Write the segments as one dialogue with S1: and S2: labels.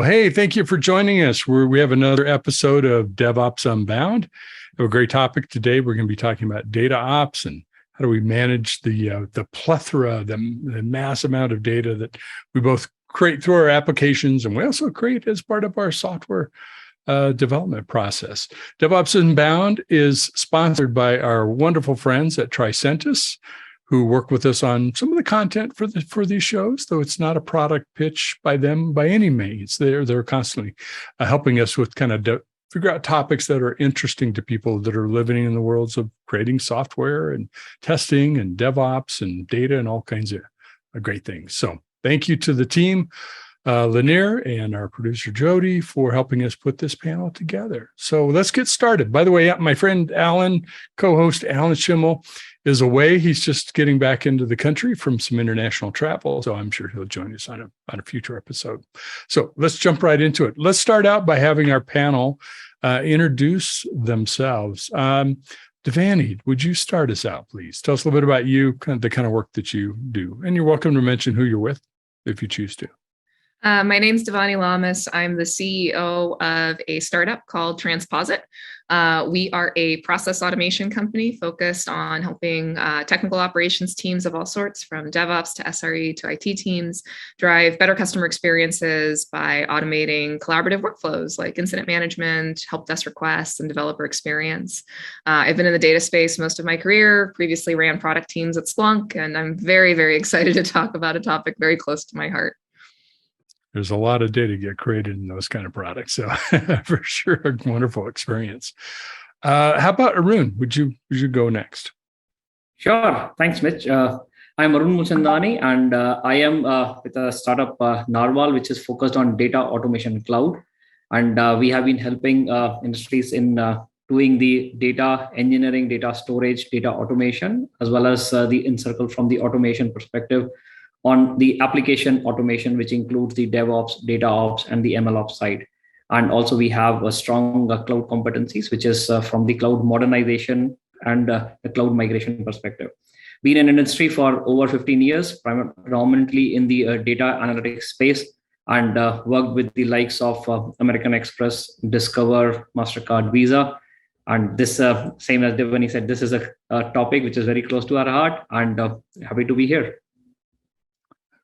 S1: Well, hey, thank you for joining us. We have another episode of DevOps Unbound. We have a great topic today. We're going to be talking about DataOps and how do we manage the plethora, the mass amount of data that we both create through our applications, and we also create as part of our software development process. DevOps Unbound is sponsored by our wonderful friends at Tricentis, who work with us on some of the content for these shows, though it's not a product pitch by them by any means. They're constantly helping us with kind of figure out topics that are interesting to people that are living in the worlds of creating software and testing and DevOps and data and all kinds of great things. So thank you to the team, Lanier and our producer Jody, for helping us put this panel together. So let's get started. By the way, my friend Alan, co-host Alan Schimmel, is away. He's just getting back into the country from some international travel, so I'm sure he'll join us on a future episode. So let's jump right into it. Let's start out by having our panel introduce themselves. Divanny, would you start us out, please? Tell us a little bit about you, the kind of work that you do, and you're welcome to mention who you're with if you choose to.
S2: My name's Divanny Lamas. I'm the CEO of a startup called Transposit. We are a process automation company focused on helping technical operations teams of all sorts, from DevOps to SRE to IT teams, drive better customer experiences by automating collaborative workflows like incident management, help desk requests, and developer experience. I've been in the data space most of my career, previously ran product teams at Splunk, and I'm very, very excited to talk about a topic very close to my heart.
S1: There's a lot of data get created in those kind of products. So for sure, a wonderful experience. How about Arun? Would you go next?
S3: Sure. Thanks, Mitch. I'm Arun Moolchandani, and I am with a startup, Narwal, which is focused on data automation cloud. And we have been helping industries in doing the data engineering, data storage, data automation, as well as the encircle from the automation perspective on the application automation, which includes the DevOps, DataOps, and the MLOps side. And also we have a strong cloud competencies, which is from the cloud modernization and the cloud migration perspective. Been in industry for over 15 years, predominantly in the data analytics space, and worked with the likes of American Express, Discover, MasterCard, Visa. And this, same as Divanny said, this is a topic which is very close to our heart, and happy to be here.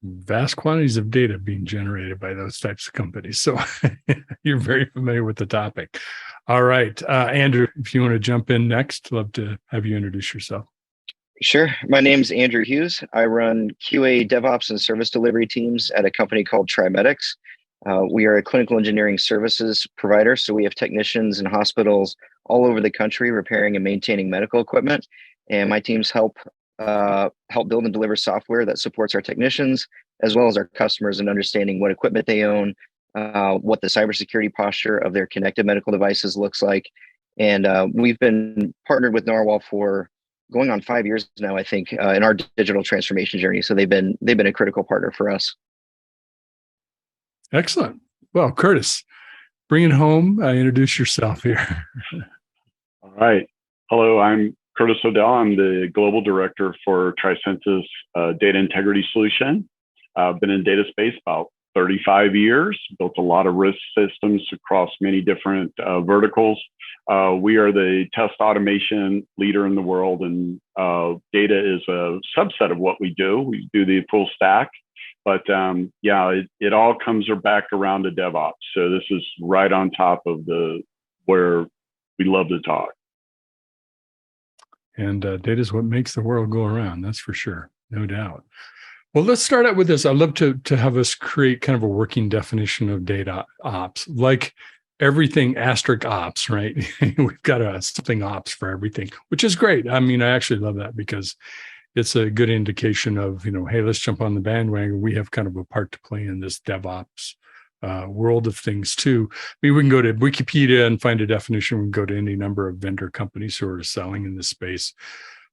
S1: Vast quantities of data being generated by those types of companies. So you're very familiar with the topic. All right. Andrew, if you want to jump in next, love to have you introduce yourself.
S4: Sure. My name's Andrew Hughes. I run QA, DevOps, and service delivery teams at a company called Trimedx. We are a clinical engineering services provider. So we have technicians in hospitals all over the country repairing and maintaining medical equipment. And my teams help build and deliver software that supports our technicians as well as our customers in understanding what equipment they own, what the cybersecurity posture of their connected medical devices looks like. And we've been partnered with Narwal for going on 5 years now, I think, in our digital transformation journey. So they've been a critical partner for us.
S1: Excellent. Well, Curtis, bring it home. Introduce yourself here.
S5: All right. Hello, I'm Curtis O'Dell. I'm the Global Director for Tricentis Data Integrity Solution. I've been in data space about 35 years, built a lot of risk systems across many different verticals. We are the test automation leader in the world, and data is a subset of what we do. We do the full stack, but it all comes back around to DevOps. So this is right on top of where we love to talk.
S1: And data is what makes the world go around. That's for sure. No doubt. Well, let's start out with this. I'd love to have us create kind of a working definition of data ops, like everything asterisk ops, right? We've got something ops for everything, which is great. I mean, I actually love that because it's a good indication of, hey, let's jump on the bandwagon. We have kind of a part to play in this DevOps world of things too. I mean, we can go to Wikipedia and find a definition. We can go to any number of vendor companies who are selling in this space,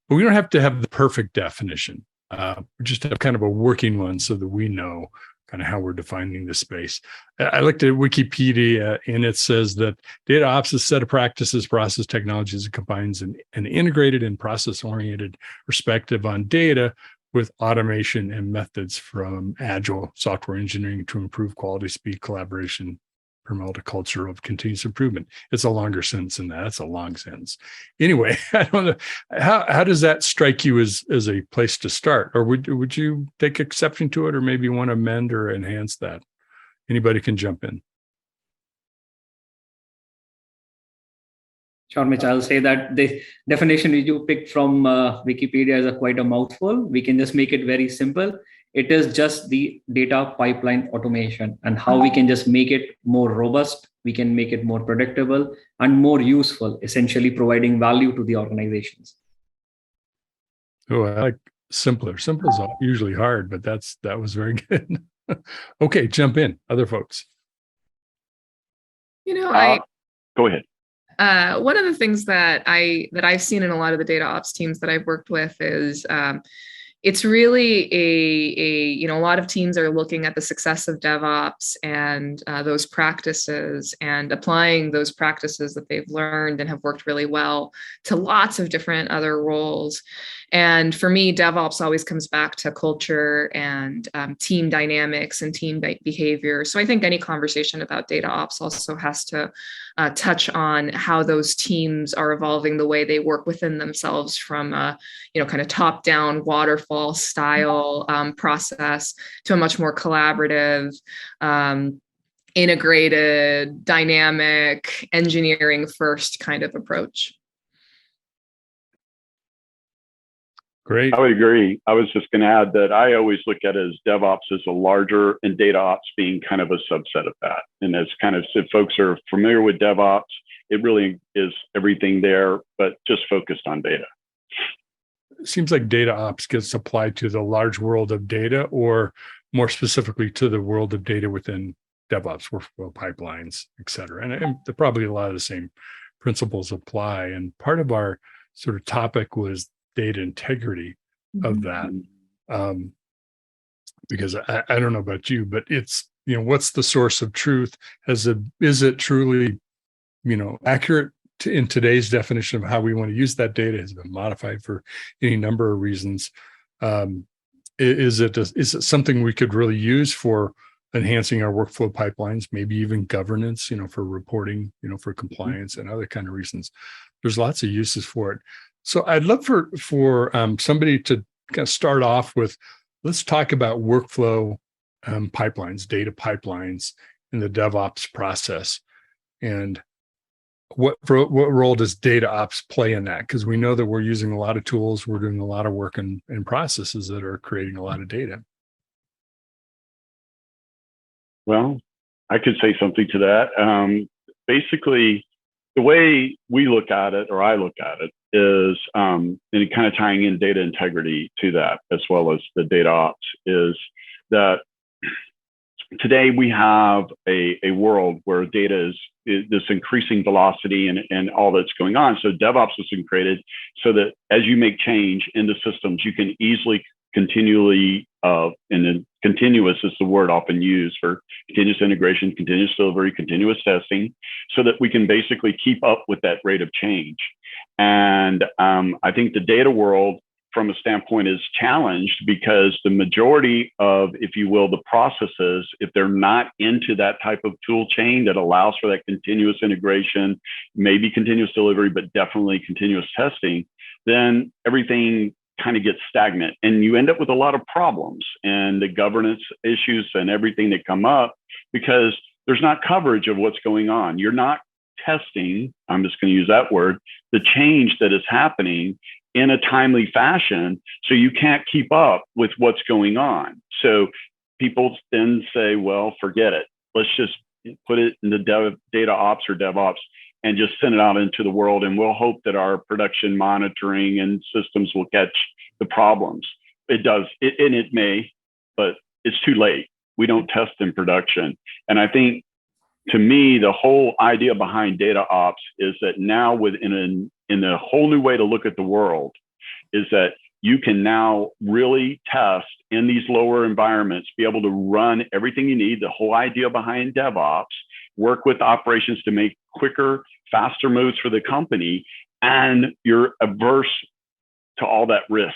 S1: but we don't have to have the perfect definition. We just have kind of a working one so that we know kind of how we're defining the space. I looked at Wikipedia and it says that data ops is a set of practices, process technologies that combines an integrated and process-oriented perspective on data with automation and methods from agile software engineering to improve quality, speed, collaboration, promote a culture of continuous improvement. It's a longer sentence than that. It's a long sentence. Anyway, I don't know. How does that strike you as a place to start? Or would you take exception to it, or maybe want to amend or enhance that? Anybody can jump in.
S3: Sure, Mitch. I'll say that the definition you picked from Wikipedia is quite a mouthful. We can just make it very simple. It is just the data pipeline automation and how we can just make it more robust. We can make it more predictable and more useful, essentially providing value to the organizations.
S1: Oh, I like simpler. Simple is usually hard, but that was very good. Okay, jump in, other folks.
S5: Go ahead.
S2: One of the things that I've seen in a lot of the data ops teams that I've worked with is it's really a lot of teams are looking at the success of DevOps and those practices and applying those practices that they've learned and have worked really well to lots of different other roles. And for me, DevOps always comes back to culture and team dynamics and team behavior. So I think any conversation about data ops also has to touch on how those teams are evolving the way they work within themselves from a, kind of top-down waterfall style process to a much more collaborative, integrated, dynamic, engineering first kind of approach.
S1: Great.
S5: I would agree. I was just going to add that I always look at it as DevOps as a larger and data ops being kind of a subset of that. And as kind of, if folks are familiar with DevOps, it really is everything there, but just focused on data.
S1: It seems like data ops gets applied to the large world of data, or more specifically to the world of data within DevOps, workflow pipelines, et cetera. And probably a lot of the same principles apply. And part of our sort of topic was data integrity of that. Because I don't know about you, but it's, what's the source of truth? Is it truly, accurate in today's definition of how we want to use that data? Has been modified for any number of reasons. Is it something we could really use for enhancing our workflow pipelines, maybe even governance, for reporting, for compliance and other kind of reasons? There's lots of uses for it. So I'd love for somebody to kind of start off with, let's talk about workflow pipelines, data pipelines in the DevOps process, and what role does data ops play in that? Because we know that we're using a lot of tools, we're doing a lot of work in processes that are creating a lot of data.
S5: Well, I could say something to that. Basically, the way we look at it, or I look at it, is, and kind of tying in data integrity to that, as well as the data ops, is that today we have a world where data is this increasing velocity and all that's going on. So DevOps has been created so that as you make change in the systems, you can easily continually, and then continuous is the word often used for continuous integration, continuous delivery, continuous testing, so that we can basically keep up with that rate of change. And I think the data world, from a standpoint, is challenged because the majority of, if you will, the processes, if they're not into that type of tool chain that allows for that continuous integration, maybe continuous delivery, but definitely continuous testing, then everything kind of gets stagnant and you end up with a lot of problems and the governance issues and everything that come up because there's not coverage of what's going on. You're not testing, I'm just going to use that word, the change that is happening in a timely fashion. So you can't keep up with what's going on. So people then say, well, forget it. Let's just put it in the data ops or DevOps and just send it out into the world. And we'll hope that our production monitoring and systems will catch the problems. It does, and it may, but it's too late. We don't test in production. And I think, to me, the whole idea behind data ops is that now in a whole new way to look at the world is that you can now really test in these lower environments, be able to run everything you need. The whole idea behind DevOps, work with operations to make quicker, faster moves for the company, and you're averse to all that risk.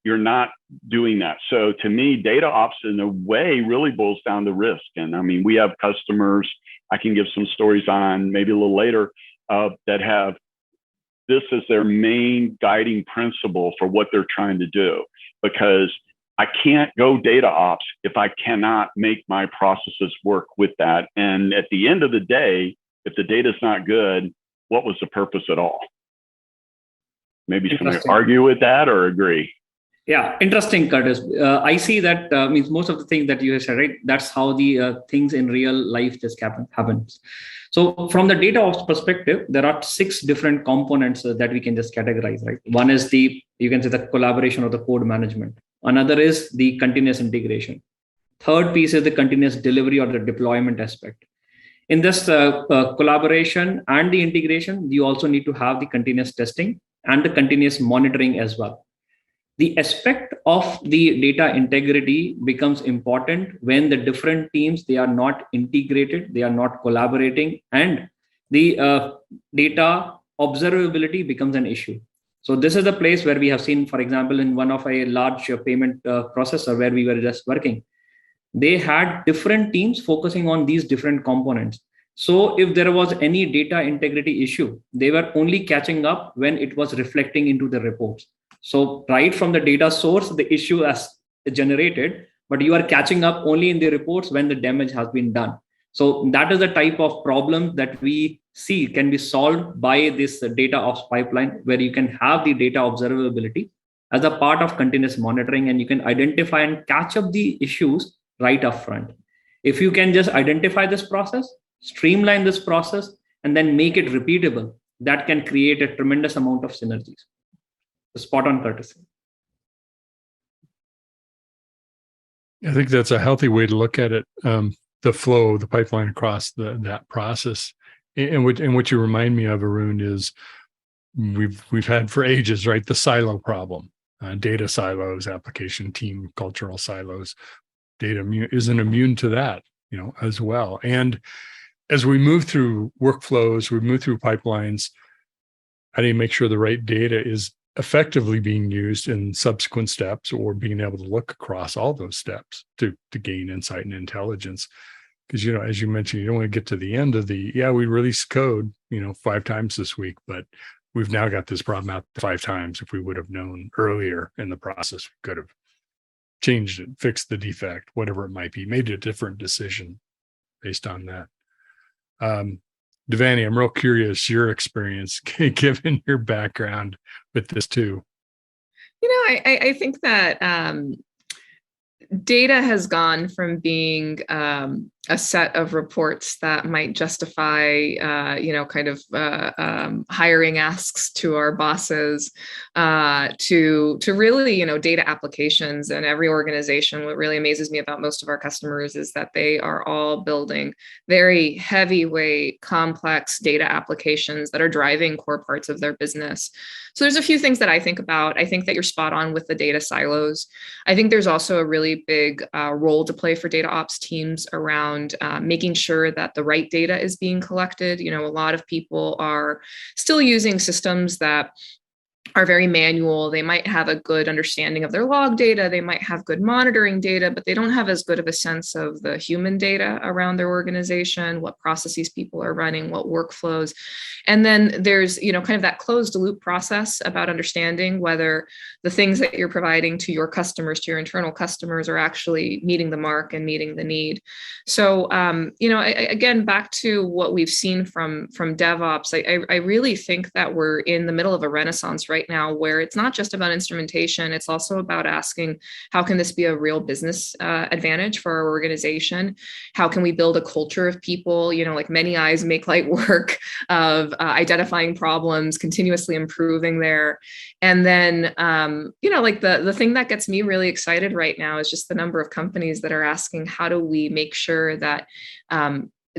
S5: you're not doing that. So to me, data ops in a way really boils down to risk. And I mean, we have customers, I can give some stories on maybe a little later, that have this as their main guiding principle for what they're trying to do, because I can't go data ops if I cannot make my processes work with that. And at the end of the day, if the data is not good, what was the purpose at all? Maybe somebody argue with that or agree.
S3: Yeah, interesting, Curtis. I see that means most of the things that you have said, right? That's how the things in real life just happens. So from the data ops perspective, there are 6 different components that we can just categorize, right? One is you can say the collaboration or the code management. Another is the continuous integration. Third piece is the continuous delivery or the deployment aspect. In this collaboration and the integration, you also need to have the continuous testing and the continuous monitoring as well. The aspect of the data integrity becomes important when the different teams, they are not integrated, they are not collaborating, and the data observability becomes an issue. So this is the place where we have seen, for example, in one of a large payment processor where we were just working, they had different teams focusing on these different components. So if there was any data integrity issue, they were only catching up when it was reflecting into the reports. So right from the data source, the issue has generated, but you are catching up only in the reports when the damage has been done. So that is the type of problem that we see can be solved by this data ops pipeline, where you can have the data observability as a part of continuous monitoring, and you can identify and catch up the issues right up front. If you can just identify this process, streamline this process, and then make it repeatable, that can create a tremendous amount of synergies. Spot on, Curtis.
S1: I think that's a healthy way to look at it. The flow, the pipeline across that process. And what you remind me of, Arun, is we've had for ages, right? The silo problem, data silos, application team, cultural silos. Data isn't immune to that, as well. And as we move through workflows, we move through pipelines, how do you make sure the right data is effectively being used in subsequent steps, or being able to look across all those steps to gain insight and intelligence? Because, as you mentioned, you don't want to get to the end of we released code, 5 times this week, but we've now got this problem out 5 times. If we would have known earlier in the process, we could have changed it, fixed the defect, whatever it might be, made a different decision based on that. Divanny, I'm real curious your experience, given your background with this too.
S2: I think that data has gone from being a set of reports that might justify, hiring asks to our bosses, to really, data applications. And every organization, what really amazes me about most of our customers is that they are all building very heavyweight, complex data applications that are driving core parts of their business. So there's a few things that I think about. I think that you're spot on with the data silos. I think there's also a really big role to play for data ops teams around making sure that the right data is being collected. A lot of people are still using systems that are very manual. They might have a good understanding of their log data. They might have good monitoring data, but they don't have as good of a sense of the human data around their organization, what processes people are running, what workflows. And then there's, kind of that closed loop process about understanding whether the things that you're providing to your customers, to your internal customers, are actually meeting the mark and meeting the need. So, again, back to what we've seen from DevOps, I really think that we're in the middle of a renaissance right now, where it's not just about instrumentation, it's also about asking, how can this be a real business advantage for our organization? How can we build a culture of people, like many eyes make light work, of identifying problems, continuously improving there. And then, the thing that gets me really excited right now is just the number of companies that are asking, how do we make sure that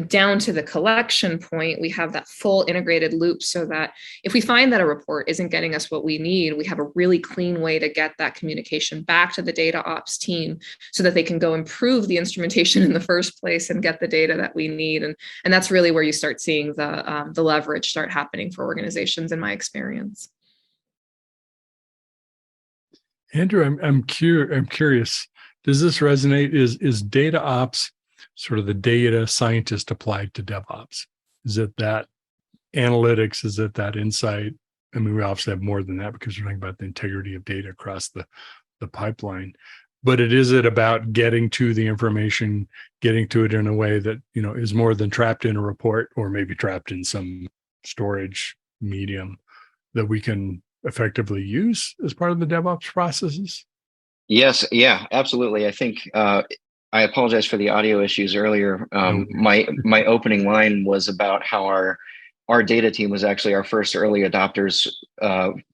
S2: down to the collection point, we have that full integrated loop, so that if we find that a report isn't getting us what we need, we have a really clean way to get that communication back to the data ops team so that they can go improve the instrumentation in the first place and get the data that we need. And that's really where you start seeing the leverage start happening for organizations, in my experience.
S1: Andrew, I'm curious. Does this resonate? Is data ops sort of the data scientist applied to DevOps? Is it that analytics? Is it that insight? I mean, we obviously have more than that because we're talking about the integrity of data across the pipeline. But is it about getting to the information, getting to it in a way that, is more than trapped in a report or maybe trapped in some storage medium that we can effectively use as part of the DevOps processes?
S4: Yes, yeah, absolutely. I think I apologize for the audio issues earlier. My opening line was about how our data team was actually our first early adopters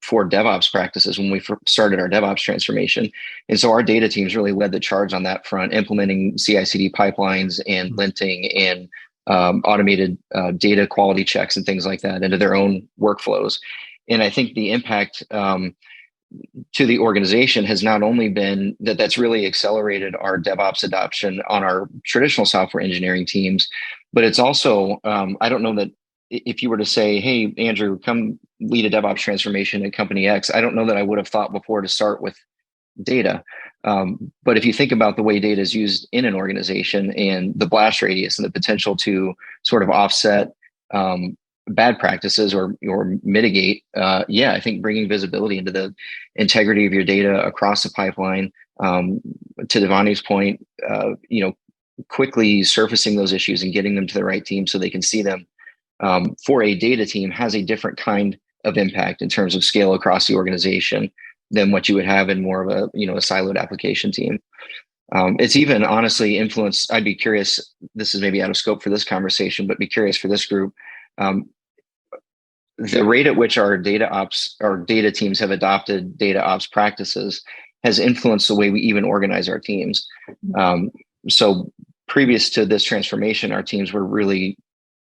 S4: for DevOps practices when we started our DevOps transformation. And so our data teams really led the charge on that front, implementing CI/CD pipelines and linting and automated data quality checks and things like that into their own workflows. And I think the impact to the organization has not only been that's really accelerated our DevOps adoption on our traditional software engineering teams, but it's also, I don't know that if you were to say, hey, Andrew, come lead a DevOps transformation at company X, I don't know that I would have thought before to start with data. But if you think about the way data is used in an organization and the blast radius and the potential to sort of offset bad practices or mitigate, I think bringing visibility into the integrity of your data across the pipeline, to Divanny's point, quickly surfacing those issues and getting them to the right team so they can see them for a data team has a different kind of impact in terms of scale across the organization than what you would have in more of a siloed application team. It's even honestly influenced. I'd be curious, this is maybe out of scope for this conversation, but be curious for this group. The rate at which our data teams have adopted data ops practices has influenced the way we even organize our teams. So previous to this transformation, our teams were really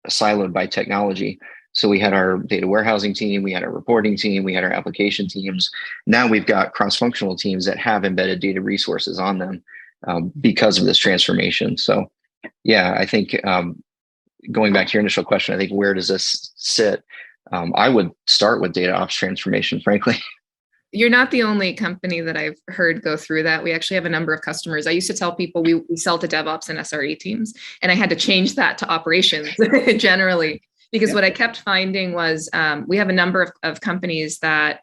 S4: siloed by technology. So we had our data warehousing team, we had our reporting team, we had our application teams. Now we've got cross-functional teams that have embedded data resources on them because of this transformation. So yeah, I think going back to your initial question, I think where does this sit? I would start with data ops transformation, frankly.
S2: You're not the only company that I've heard go through that. We actually have a number of customers. I used to tell people we sell to DevOps and SRE teams, and I had to change that to operations generally, because what I kept finding was we have a number of companies that,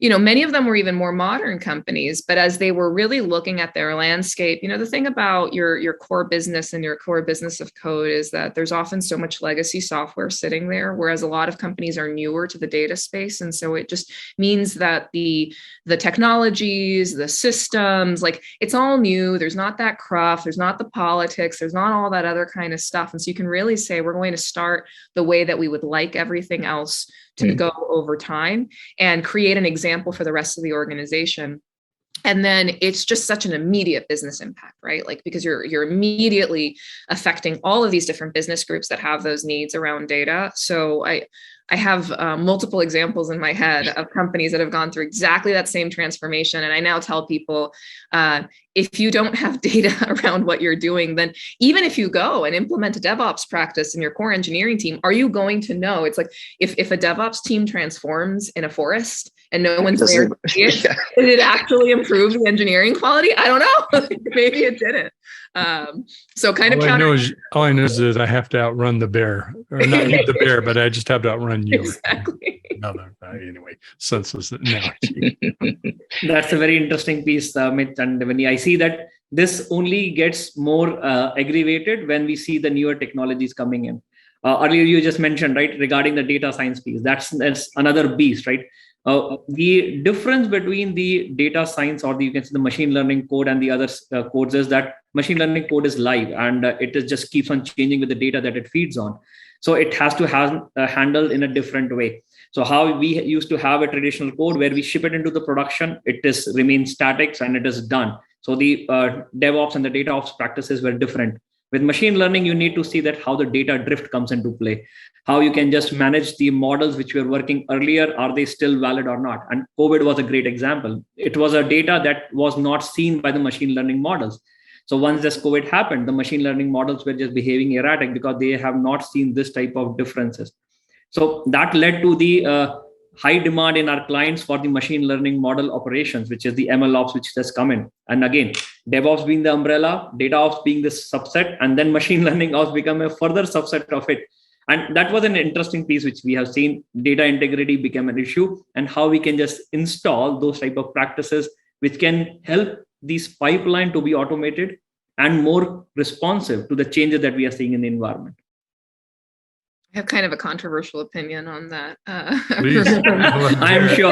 S2: many of them were even more modern companies, but as they were really looking at their landscape, the thing about your core business and your core business of code is that there's often so much legacy software sitting there, whereas a lot of companies are newer to the data space. And so it just means that the technologies, the systems, like it's all new. There's not that cruft, there's not the politics, there's not all that other kind of stuff. And so you can really say, we're going to start the way that we would like everything else to go over time and create an example for the rest of the organization. And then it's just such an immediate business impact, right? Like, because you're immediately affecting all of these different business groups that have those needs around data. So I have multiple examples in my head of companies that have gone through exactly that same transformation. And I now tell people, if you don't have data around what you're doing, then even if you go and implement a DevOps practice in your core engineering team, are you going to know? It's like if a DevOps team transforms in a forest and no one's there to see it, did it actually improve the engineering quality? I don't know. Maybe it didn't. So kind of
S1: all I know is that I have to outrun the bear, or not the bear, but I just have to outrun you.
S2: Exactly.
S1: Anyway, senseless analogy.
S3: That's a very interesting piece, Mitch and Divanny. I see that this only gets more aggravated when we see the newer technologies coming in. Earlier, you just mentioned, right, regarding the data science piece. That's another beast, right? The difference between the data science or you can say the machine learning code and the other codes is that machine learning code is live and it just keeps on changing with the data that it feeds on. So it has to have handled in a different way. So how we used to have a traditional code where we ship it into the production, remains static and it is done. So the DevOps and the DataOps practices were different. With machine learning, you need to see that how the data drift comes into play, how you can just manage the models which were working earlier. Are they still valid or not? And COVID was a great example. It was a data that was not seen by the machine learning models. So once this COVID happened, the machine learning models were just behaving erratic because they have not seen this type of differences. So that led to the high demand in our clients for the machine learning model operations, which is the ML ops, which has come in. And again, DevOps being the umbrella, DataOps being the subset, and then machine learning ops become a further subset of it. And that was an interesting piece, which we have seen data integrity become an issue, and how we can just install those type of practices, which can help this pipeline to be automated and more responsive to the changes that we are seeing in the environment.
S2: I have kind of a controversial opinion on that.
S1: Please.
S3: I'm sure.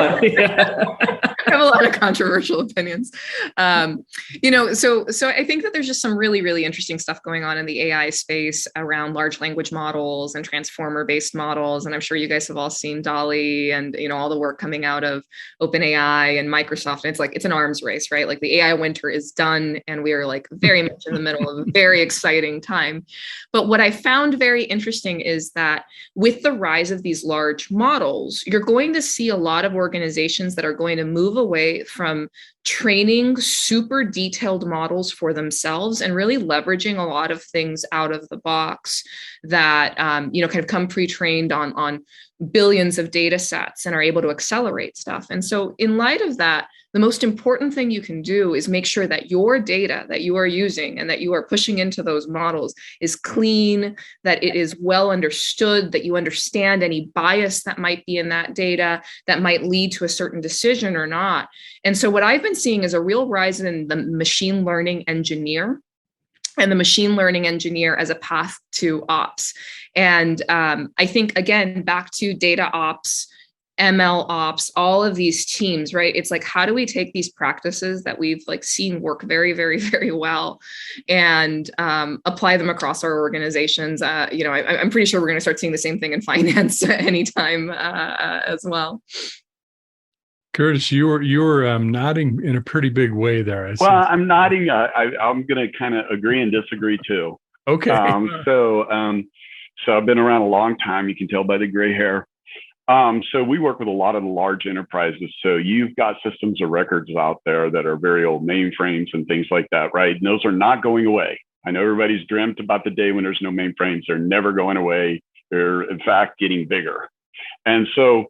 S2: I have a lot of controversial opinions. So I think that there's just some really, really interesting stuff going on in the AI space around large language models and transformer-based models. And I'm sure you guys have all seen DALL-E and, all the work coming out of OpenAI and Microsoft. And it's an arms race, right? Like the AI winter is done, and we are like very much in the middle of a very exciting time. But what I found very interesting is that with the rise of these large models, you're going to see a lot of organizations that are going to move away from training super detailed models for themselves and really leveraging a lot of things out of the box that kind of come pre-trained on billions of data sets and are able to accelerate stuff. And so in light of that, the most important thing you can do is make sure that your data that you are using and that you are pushing into those models is clean, that it is well understood, that you understand any bias that might be in that data that might lead to a certain decision or not. And so what I've been seeing is a real rise in the machine learning engineer and the machine learning engineer as a path to ops. And I think, again, back to data ops, ML ops, all of these teams, right? It's like, how do we take these practices that we've seen work very, very, very well and apply them across our organizations? I'm pretty sure we're going to start seeing the same thing in finance anytime as well.
S1: Curtis, you're nodding in a pretty big way there.
S5: I'm nodding. I'm going to kind of agree and disagree too.
S1: Okay.
S5: So I've been around a long time. You can tell by the gray hair. So we work with a lot of the large enterprises. So you've got systems of records out there that are very old, mainframes and things like that, right? And those are not going away. I know everybody's dreamt about the day when there's no mainframes. They're never going away. They're in fact getting bigger. And so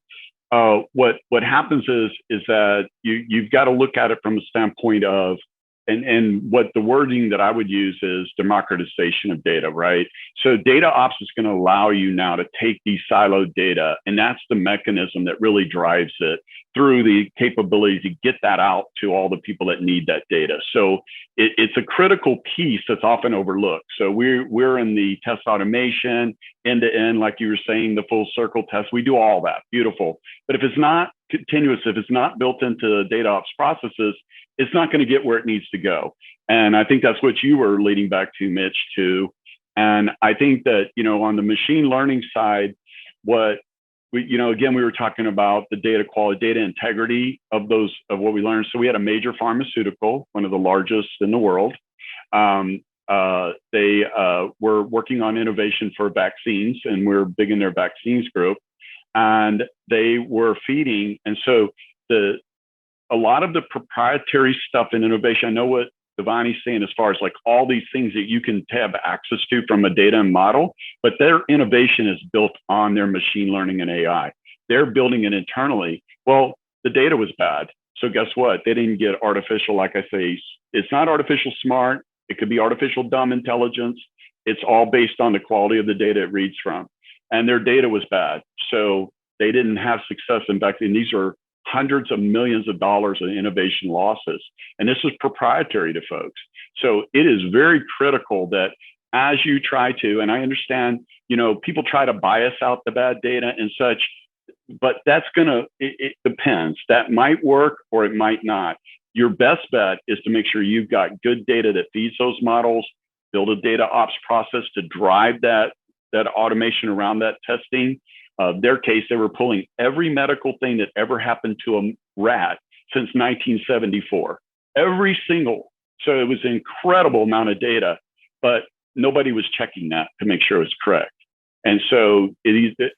S5: what happens is that you've got to look at it from a standpoint of, and what the wording that I would use is democratization of data, right? So data ops is going to allow you now to take these siloed data, and that's the mechanism that really drives it through the capability to get that out to all the people that need that data. So it's a critical piece that's often overlooked. So we're in the test automation, end to end, like you were saying, the full circle test. We do all that, beautiful. But if it's not continuous, if it's not built into data ops processes, it's not going to get where it needs to go. And I think that's what you were leading back to, Mitch, too. And I think that, on the machine learning side, what again, we were talking about the data quality, data integrity of what we learned. So we had a major pharmaceutical, one of the largest in the world. They were working on innovation for vaccines, and we're big in their vaccines group. And they were feeding. And so a lot of the proprietary stuff in innovation, I know what Divanny's saying as far as all these things that you can have access to from a data and model, but their innovation is built on their machine learning and AI. They're building it internally. Well, the data was bad. So guess what? They didn't get artificial, like I say, it's not artificial smart. It could be artificial dumb intelligence. It's all based on the quality of the data it reads from. And their data was bad. So they didn't have success. In fact, and these are hundreds of millions of dollars in innovation losses. And this is proprietary to folks. So it is very critical that as you try to, and I understand, people try to bias out the bad data and such, but it depends. That might work or it might not. Your best bet is to make sure you've got good data that feeds those models, build a data ops process to drive that automation around that testing. Their case, they were pulling every medical thing that ever happened to a rat since 1974. Every single. So it was an incredible amount of data, but nobody was checking that to make sure it was correct. And so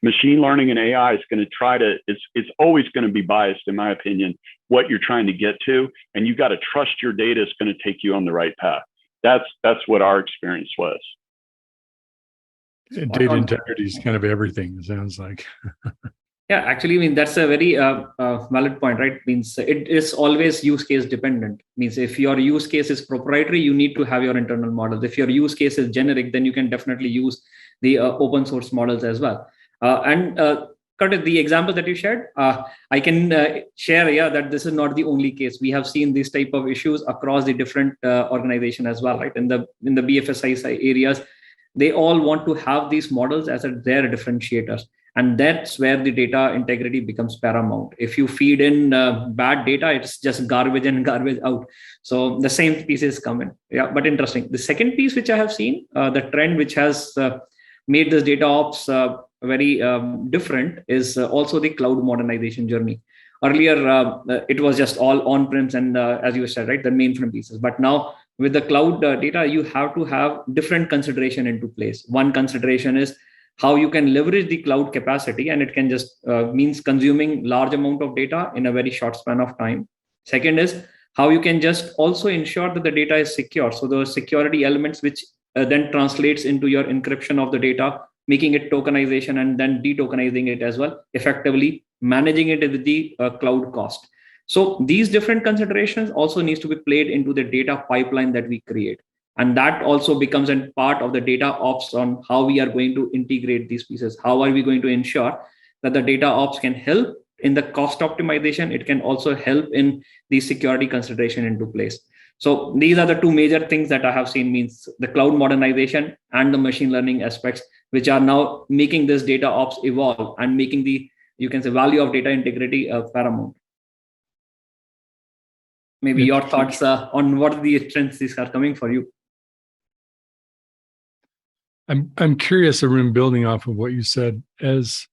S5: machine learning and AI is going to it's always going to be biased, in my opinion, what you're trying to get to. And you've got to trust your data is going to take you on the right path. That's what our experience was.
S1: Data integrity is kind of everything, it sounds like.
S3: Yeah, actually, I mean, that's a very valid point, right? Means it is always use case dependent. Means if your use case is proprietary, you need to have your internal models. If your use case is generic, then you can definitely use the open source models as well. Curtis, the example that you shared, I can share, yeah, that this is not the only case. We have seen these type of issues across the different organization as well, right? In the BFSI areas, they all want to have these models as their differentiators, and that's where the data integrity becomes paramount. If you feed in bad data, it's just garbage in, garbage out. So the same pieces come in. Yeah, but interesting. The second piece which I have seen, the trend which has made this data ops very different is also the cloud modernization journey. Earlier, it was just all on-prems and as you said, right, the mainframe pieces. But now with the cloud data, you have to have different consideration into place. One consideration is how you can leverage the cloud capacity, and it can just means consuming large amount of data in a very short span of time. Second is how you can just also ensure that the data is secure. So those security elements, which then translates into your encryption of the data, making it tokenization and then de-tokenizing it as well, effectively managing it with the cloud cost. So these different considerations also needs to be played into the data pipeline that we create. And that also becomes a part of the data ops on how we are going to integrate these pieces. How are we going to ensure that the data ops can help in the cost optimization? It can also help in the security consideration into place. So these are the two major things that I have seen, means the cloud modernization and the machine learning aspects, which are now making this data ops evolve and making the, you can say, value of data integrity paramount. Maybe your thoughts on what the trends these are coming for you.
S1: I'm curious, Arun, building off of what you said, does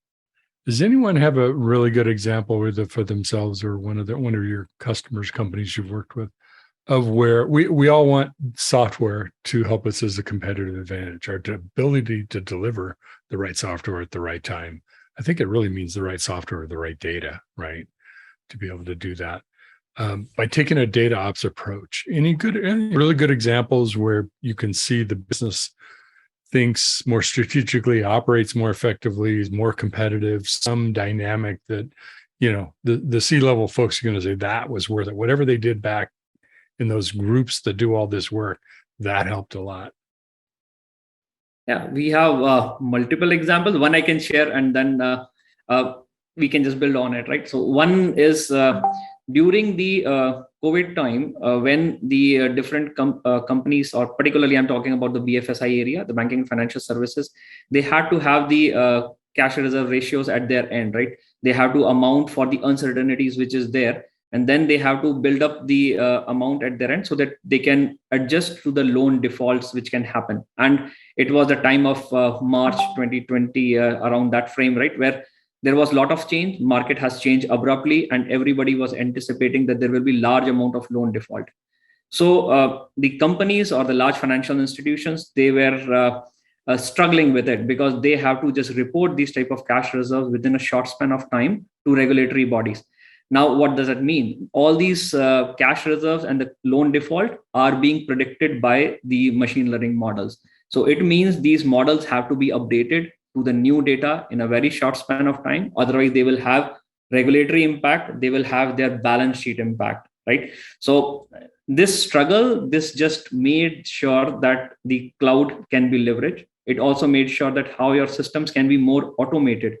S1: anyone have a really good example either for themselves or one of your customers, companies you've worked with, of where we all want software to help us as a competitive advantage, our ability to deliver the right software at the right time. I think it really means the right software with the right data, right? To be able to do that. By taking a data ops approach, any really good examples where you can see the business thinks more strategically, operates more effectively, is more competitive, some dynamic that, the C-level folks are going to say that was worth it. Whatever they did back in those groups that do all this work, that helped a lot.
S3: Yeah, we have multiple examples. One I can share, and then we can just build on it, right? So one is during the COVID time, when the different companies, or particularly I'm talking about the BFSI area, the banking and financial services, they had to have the cash reserve ratios at their end, right? They have to amount for the uncertainties which is there, and then they have to build up the amount at their end so that they can adjust to the loan defaults which can happen. And it was the time of March 2020, around that frame, right, where there was a lot of change. Market has changed abruptly, and everybody was anticipating that there will be large amount of loan default. So the companies or the large financial institutions, they were struggling with it because they have to just report these type of cash reserves within a short span of time to regulatory bodies. Now, what does that mean? All these cash reserves and the loan default are being predicted by the machine learning models. So it means these models have to be updated to the new data in a very short span of time. Otherwise, they will have regulatory impact. They will have their balance sheet impact, right? So this struggle, this just made sure that the cloud can be leveraged. It also made sure that how your systems can be more automated,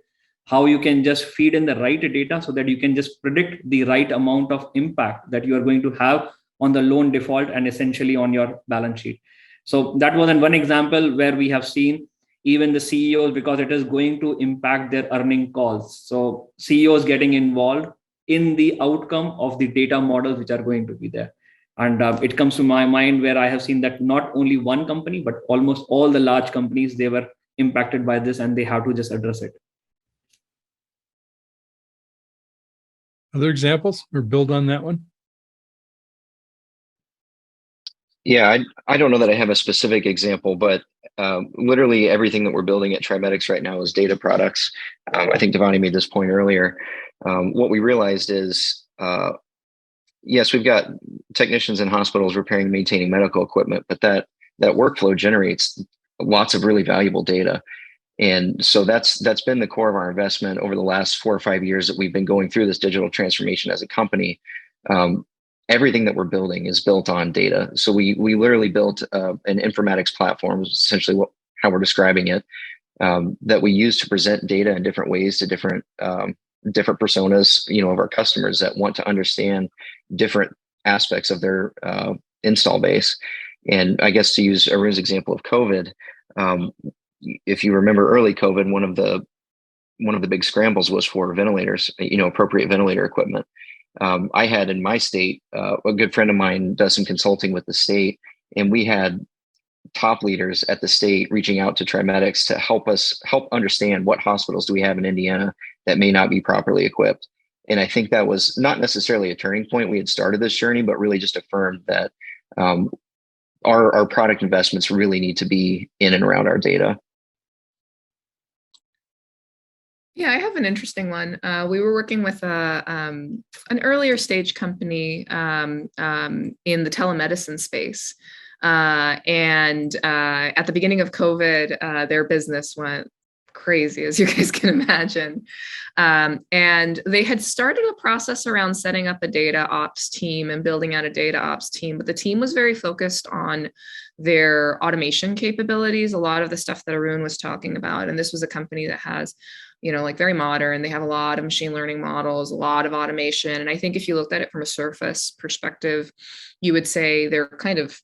S3: how you can just feed in the right data so that you can just predict the right amount of impact that you are going to have on the loan default and essentially on your balance sheet. So that was one example where we have seen even the CEOs, because it is going to impact their earning calls. So CEOs getting involved in the outcome of the data models which are going to be there. And it comes to my mind where I have seen that not only one company, but almost all the large companies, they were impacted by this and they have to just address it.
S1: Other examples or build on that one?
S4: Yeah, I don't know that I have a specific example, but literally everything that we're building at Trimedx right now is data products. I think Divanny made this point earlier. What we realized is, yes, we've got technicians in hospitals repairing and maintaining medical equipment, but that workflow generates lots of really valuable data. And so that's been the core of our investment over the last 4 or 5 years that we've been going through this digital transformation as a company. Everything that we're building is built on data. So we literally built an informatics platform, essentially how we're describing it, that we use to present data in different ways to different personas, of our customers that want to understand different aspects of their install base. And I guess to use Arun's example of COVID, if you remember early COVID, one of the big scrambles was for ventilators, appropriate ventilator equipment. I had in my state, a good friend of mine does some consulting with the state, and we had top leaders at the state reaching out to Trimedx to help understand what hospitals do we have in Indiana that may not be properly equipped. And I think that was not necessarily a turning point. We had started this journey, but really just affirmed that our product investments really need to be in and around our data.
S2: Yeah, I have an interesting one. We were working with an earlier stage company in the telemedicine space. And at the beginning of COVID, their business went crazy, as you guys can imagine. And they had started a process around setting up a data ops team and building out a data ops team, but the team was very focused on their automation capabilities, a lot of the stuff that Arun was talking about. And this was a company that has, very modern. They have a lot of machine learning models, a lot of automation. And I think if you looked at it from a surface perspective, you would say they're kind of,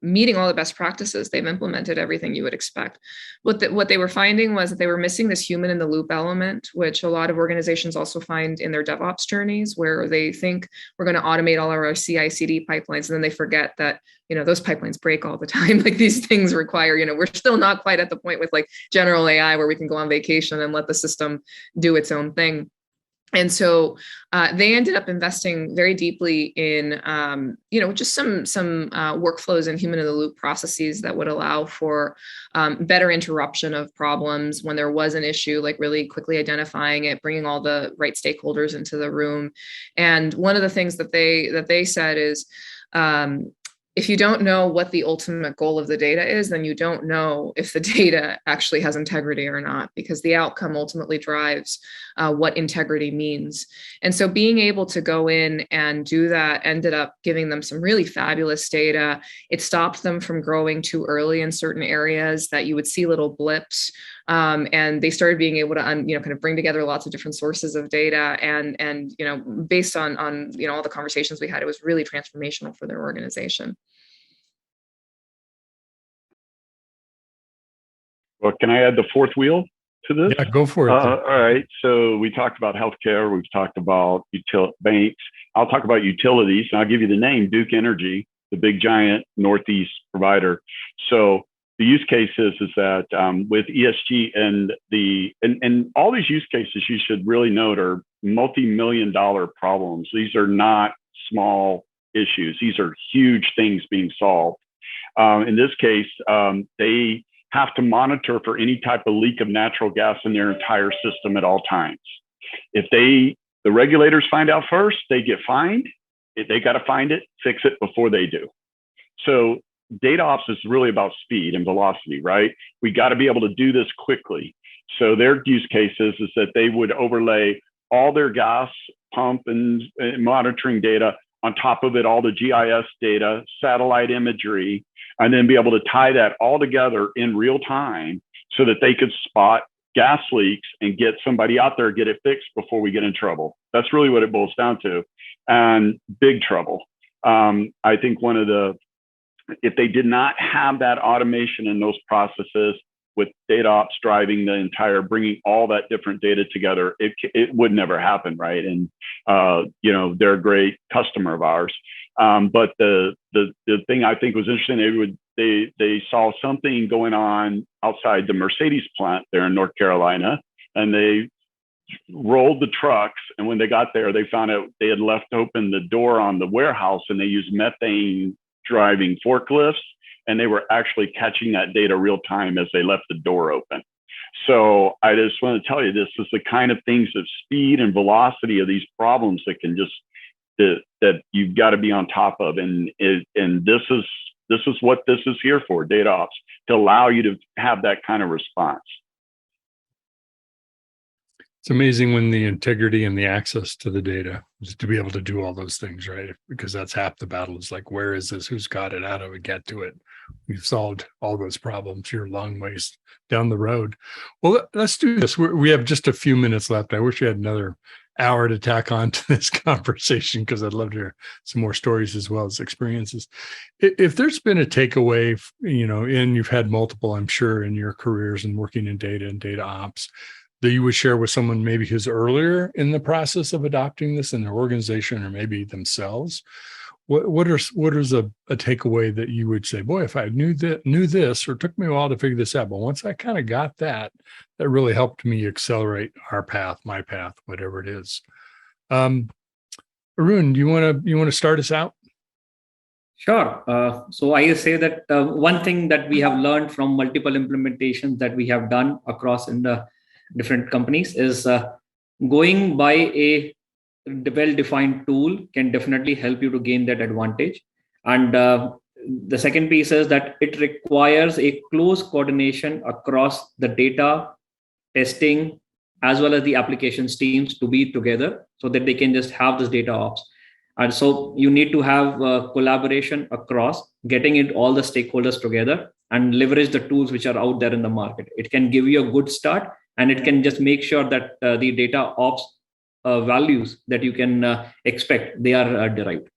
S2: meeting all the best practices. They've implemented everything you would expect. What they were finding was that they were missing this human in the loop element, which a lot of organizations also find in their DevOps journeys, where they think we're going to automate all of our CI/CD pipelines, and then they forget that those pipelines break all the time. Like these things require, we're still not quite at the point with like general AI where we can go on vacation and let the system do its own thing. And so they ended up investing very deeply in, just some workflows and human in the loop processes that would allow for better interruption of problems when there was an issue, like really quickly identifying it, bringing all the right stakeholders into the room. And one of the things that they said is, if you don't know what the ultimate goal of the data is, then you don't know if the data actually has integrity or not, because the outcome ultimately drives what integrity means. And so being able to go in and do that ended up giving them some really fabulous data. It stopped them from growing too early in certain areas that you would see little blips. And they started being able to, kind of bring together lots of different sources of data. And based on all the conversations we had, it was really transformational for their organization.
S5: Well, can I add the fourth wheel to this?
S1: Yeah, go for it.
S5: All right. So we talked about healthcare. We've talked about banks. I'll talk about utilities, and I'll give you the name, Duke Energy, the big giant Northeast provider. So the use cases is that with ESG and all these use cases you should really note are multi-million-dollar problems. These are not small issues. These are huge things being solved. In this case, they have to monitor for any type of leak of natural gas in their entire system at all times. If the regulators find out first, they get fined. If they got to find it, fix it before they do. So DataOps is really about speed and velocity, right? We got to be able to do this quickly. So their use cases is that they would overlay all their gas pump and monitoring data on top of it, all the GIS data, satellite imagery, and then be able to tie that all together in real time so that they could spot gas leaks and get somebody out there, get it fixed before we get in trouble. That's really what it boils down to, and big trouble. I think if they did not have that automation in those processes with DataOps driving the entire, bringing all that different data together, it would never happen, right? And they're a great customer of ours. But the thing I think was interesting, they saw something going on outside the Mercedes plant there in North Carolina, and they rolled the trucks. And when they got there, they found out they had left open the door on the warehouse, and they used methane driving forklifts, and they were actually catching that data real time as they left the door open. So I just want to tell you, this is the kind of things of speed and velocity of these problems that can just that you've got to be on top of, and this is what this is here for, DataOps, to allow you to have that kind of response.
S1: It's amazing when the integrity and the access to the data is to be able to do all those things, right? Because that's half the battle is like, where is this? Who's got it? How do we get to it? We've solved all those problems. You're a long ways down the road. Well, let's do this. We have just a few minutes left. I wish we had another hour to tack on to this conversation because I'd love to hear some more stories as well as experiences. If there's been a takeaway, and you've had multiple, I'm sure, in your careers and working in data and data ops, that you would share with someone maybe who's earlier in the process of adopting this in their organization or maybe themselves, what is a takeaway that you would say, boy, if I knew this, or it took me a while to figure this out, but once I kind of got that really helped me accelerate our path, my path, whatever it is. Arun, do you want to start us out?
S3: Sure. So I say that one thing that we have learned from multiple implementations that we have done across in the different companies is going by a well-defined tool can definitely help you to gain that advantage. And the second piece is that it requires a close coordination across the data, testing, as well as the applications teams to be together so that they can just have this data ops. And so you need to have collaboration across, getting it all the stakeholders together and leverage the tools which are out there in the market. It can give you a good start, and it can just make sure that the data ops values that you can expect, they are derived.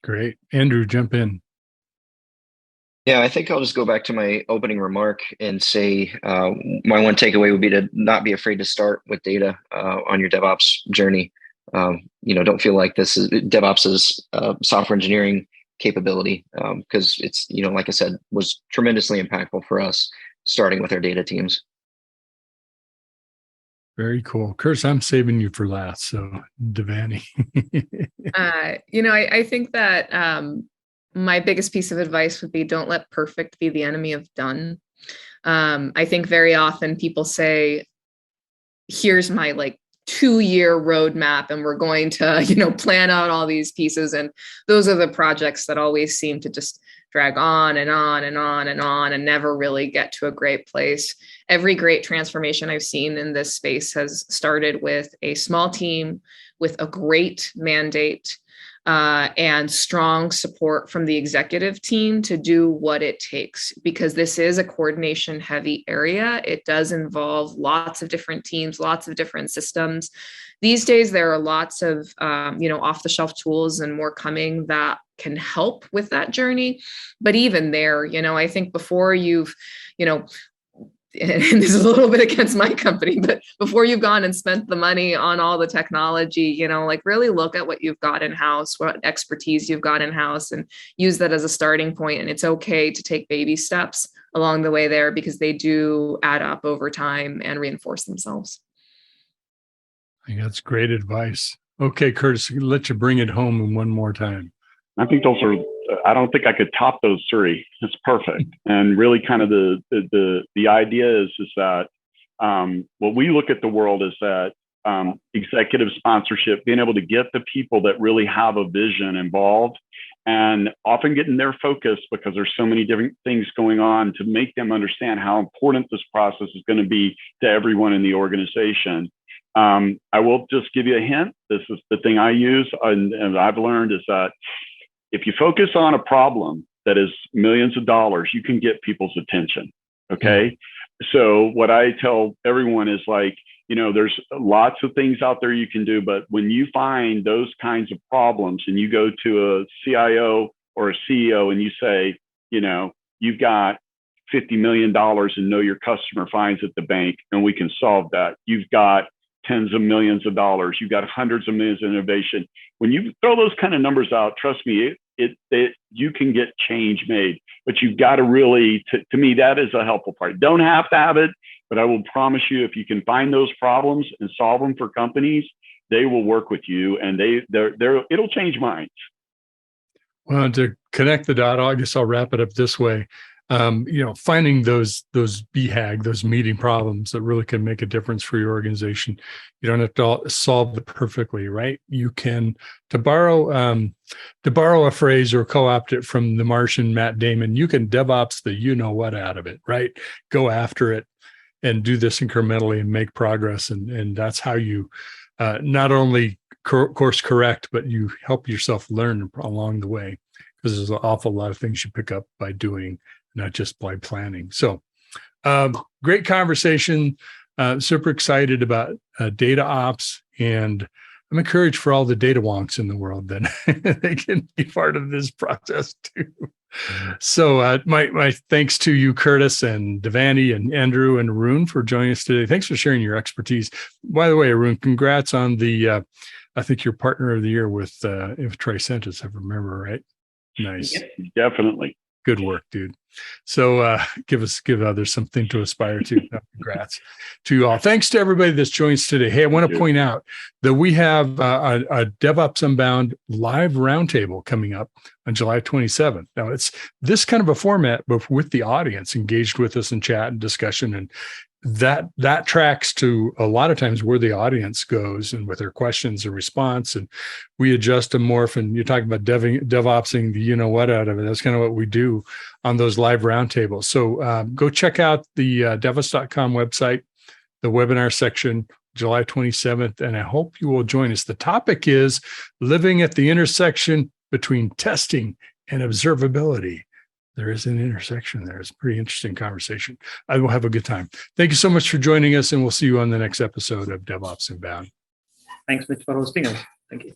S1: Great. Andrew, jump in.
S4: Yeah, I think I'll just go back to my opening remark and say my one takeaway would be to not be afraid to start with data on your DevOps journey. Don't feel like this is DevOps is software engineering capability because it's, like I said, was tremendously impactful for us starting with our data teams.
S1: Very cool. Curse, I'm saving you for last. So Divanny.
S2: I think that my biggest piece of advice would be don't let perfect be the enemy of done. I think very often people say, here's my 2-year roadmap and we're going to, plan out all these pieces. And those are the projects that always seem to just drag on and on and on and on and never really get to a great place. Every great transformation I've seen in this space has started with a small team with a great mandate and strong support from the executive team to do what it takes, because this is a coordination heavy area. It does involve lots of different teams, lots of different systems. These days, there are lots of, off the shelf tools and more coming that can help with that journey. But even there, I think before you've, and this is a little bit against my company, but before you've gone and spent the money on all the technology, really look at what you've got in-house, what expertise you've got in-house, and use that as a starting point. And it's okay to take baby steps along the way there because they do add up over time and reinforce themselves.
S1: I think that's great advice. Okay, Curtis, let you bring it home in one more time.
S5: I think I don't think I could top those three. It's perfect. And really kind of the idea is that what we look at the world is that executive sponsorship, being able to get the people that really have a vision involved and often getting their focus because there's so many different things going on to make them understand how important this process is going to be to everyone in the organization. I will just give you a hint. This is the thing I use and I've learned is that if you focus on a problem that is millions of dollars, you can get people's attention. Okay. Mm-hmm. So what I tell everyone is there's lots of things out there you can do, but when you find those kinds of problems and you go to a CIO or a CEO and you say, you've got $50 million and know your customer finds at the bank and we can solve that. You've got tens of millions of dollars. You've got hundreds of millions of innovation. When you throw those kind of numbers out, trust me, you can get change made. But you've got to really, to me, that is a helpful part. Don't have to have it, but I will promise you, if you can find those problems and solve them for companies, they will work with you, and it'll change minds.
S1: Well, to connect the dot, I guess I'll wrap it up this way. Finding those BHAG, those meeting problems that really can make a difference for your organization. You don't have to solve it perfectly, right? You can, to borrow a phrase or co-opt it from the Martian Matt Damon, you can DevOps the what out of it, right? Go after it. and do this incrementally and make progress. And that's how you not only course correct, but you help yourself learn along the way, because there's an awful lot of things you pick up by doing, not just by planning. So great conversation. Super excited about data ops, and I'm encouraged for all the data wonks in the world that they can be part of this process too. So my thanks to you, Curtis, and Divanny, and Andrew, and Arun for joining us today. Thanks for sharing your expertise. By the way, Arun, congrats on the, I think you're partner of the year with Tricentis, if I remember right. Nice.
S5: Yep, definitely.
S1: Good work, dude. So give others something to aspire to. Congrats to you all. Thanks to everybody that's joined us today. Hey, I want to point out that we have a DevOps Unbound live roundtable coming up on July 27th. Now, it's this kind of a format, but with the audience engaged with us in chat and discussion, and that tracks to a lot of times where the audience goes and with their questions and response, and we adjust and morph. And you're talking about DevOpsing the what out of it. That's kind of what we do on those live roundtables. So go check out the devops.com website, the webinar section, July 27th, and I hope you will join us. The topic is living at the intersection between testing and observability. There is an intersection there. It's a pretty interesting conversation. I will have a good time. Thank you so much for joining us, and we'll see you on the next episode of DevOps Unbound.
S3: Thanks, Mitch, for hosting us. Thank you.